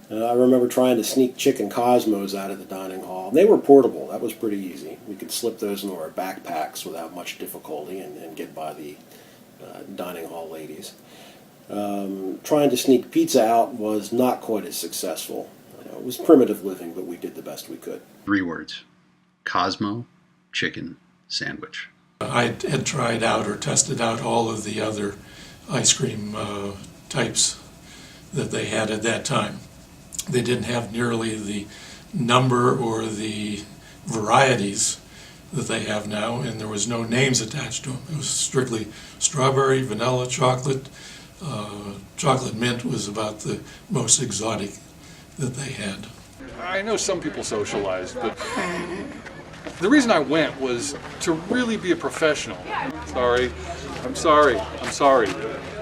I remember trying to sneak chicken Cosmos out of the dining hall. They were portable. That was pretty easy. We could slip those into our backpacks without much difficulty and get by the dining hall ladies. Trying to sneak pizza out was not quite as successful. It was primitive living, but we did the best we could. 3 words: Cosmo chicken sandwich. I had tried out or tested out all of the other ice cream types that they had at that time. They didn't have nearly the number or the varieties that they have now, and there was no names attached to them. It was strictly strawberry, vanilla, chocolate. Chocolate mint was about the most exotic that they had. I know some people socialized, but the reason I went was to really be a professional. Sorry.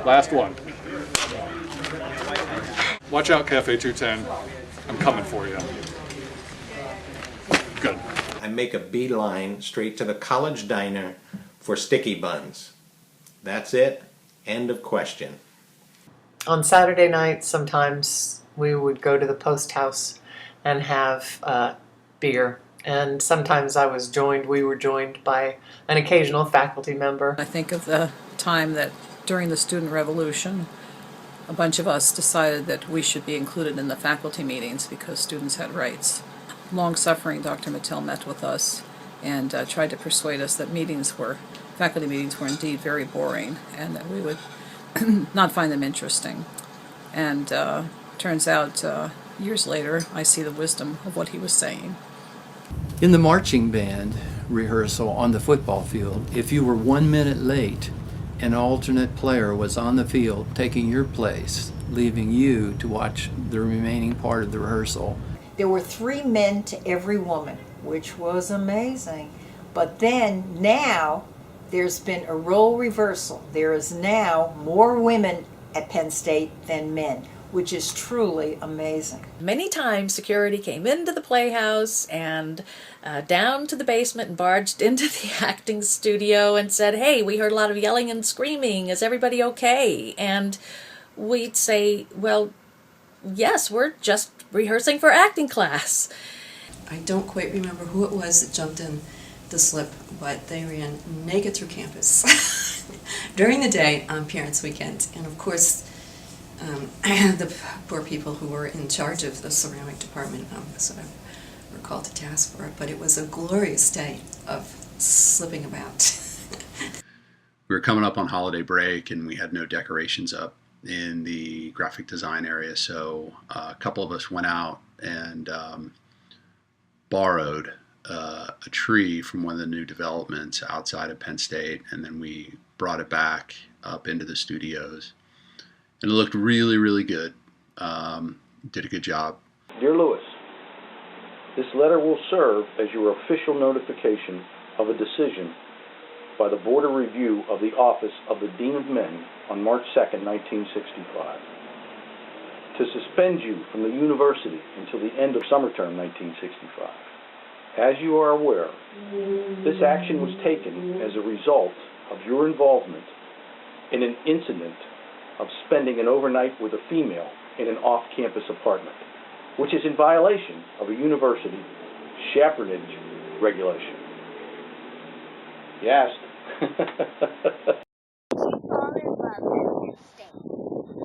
Last one. Watch out, Cafe 210. I'm coming for you. Good. I make a beeline straight to the college diner for sticky buns. That's it. End of question. On Saturday nights, sometimes we would go to the post house and have beer. And sometimes we were joined by an occasional faculty member. I think of the time that during the student revolution, a bunch of us decided that we should be included in the faculty meetings because students had rights. Long-suffering Dr. Mattel met with us and tried to persuade us that faculty meetings were indeed very boring and that we would not find them interesting. And turns out, years later, I see the wisdom of what he was saying. In the marching band rehearsal on the football field, if you were 1 minute late, an alternate player was on the field taking your place, leaving you to watch the remaining part of the rehearsal. There were 3 men to every woman, which was amazing. But then now there's been a role reversal. There is now more women at Penn State than men, which is truly amazing. Many times security came into the playhouse and down to the basement and barged into the acting studio and said, "Hey, we heard a lot of yelling and screaming. Is everybody okay?" And we'd say, "Well, yes, we're just rehearsing for acting class." I don't quite remember who it was that jumped in the slip, but they ran naked through campus during the day on Parents' Weekend. And of course, the poor people who were in charge of the ceramic department sort of were called to task for it, but it was a glorious day of slipping about. We were coming up on holiday break and we had no decorations up in the graphic design area, so a couple of us went out and borrowed a tree from one of the new developments outside of Penn State, and then we brought it back up into the studios. And it looked really, really good. Did a good job. Dear Louis, this letter will serve as your official notification of a decision by the Board of Review of the Office of the Dean of Men on March 2nd, 1965, to suspend you from the university until the end of summer term 1965. As you are aware, this action was taken as a result of your involvement in an incident of spending an overnight with a female in an off-campus apartment, which is in violation of a university chaperonage regulation. You asked.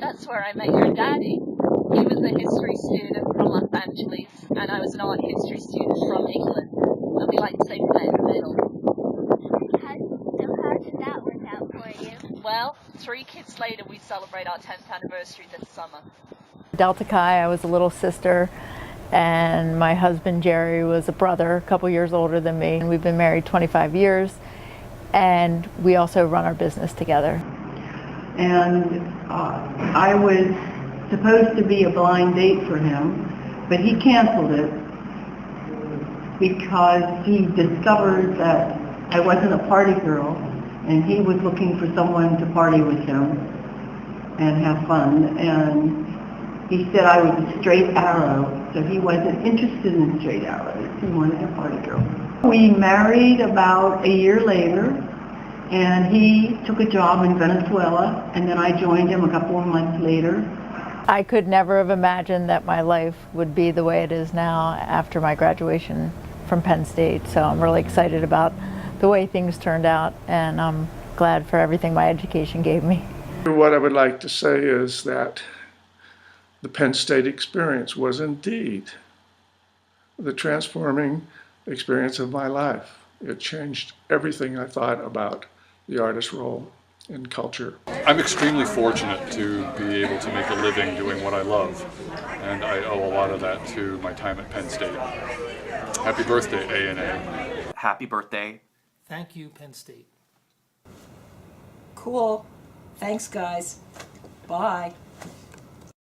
That's where I met your daddy. He was a history student from Los Angeles, and I was an art history student from England. And we like to say we met in the middle. How did that work out for you? Well, 3 kids later, we celebrate our 10th anniversary this summer. Delta Chi, I was a little sister, and my husband Jerry was a brother, a couple years older than me. And we've been married 25 years, and we also run our business together. And I was supposed to be a blind date for him, but he canceled it because he discovered that I wasn't a party girl, and he was looking for someone to party with him and have fun. And he said I was a straight arrow, so he wasn't interested in straight arrows. He wanted a party girl. We married about a year later, and he took a job in Venezuela, and then I joined him a couple of months later. I could never have imagined that my life would be the way it is now after my graduation from Penn State. So I'm really excited about the way things turned out, and I'm glad for everything my education gave me. What I would like to say is that the Penn State experience was indeed the transforming experience of my life. It changed everything I thought about the artist role in culture. I'm extremely fortunate to be able to make a living doing what I love, and I owe a lot of that to my time at Penn State. Happy birthday, A&A. Happy birthday. Thank you, Penn State. Cool. Thanks, guys. Bye.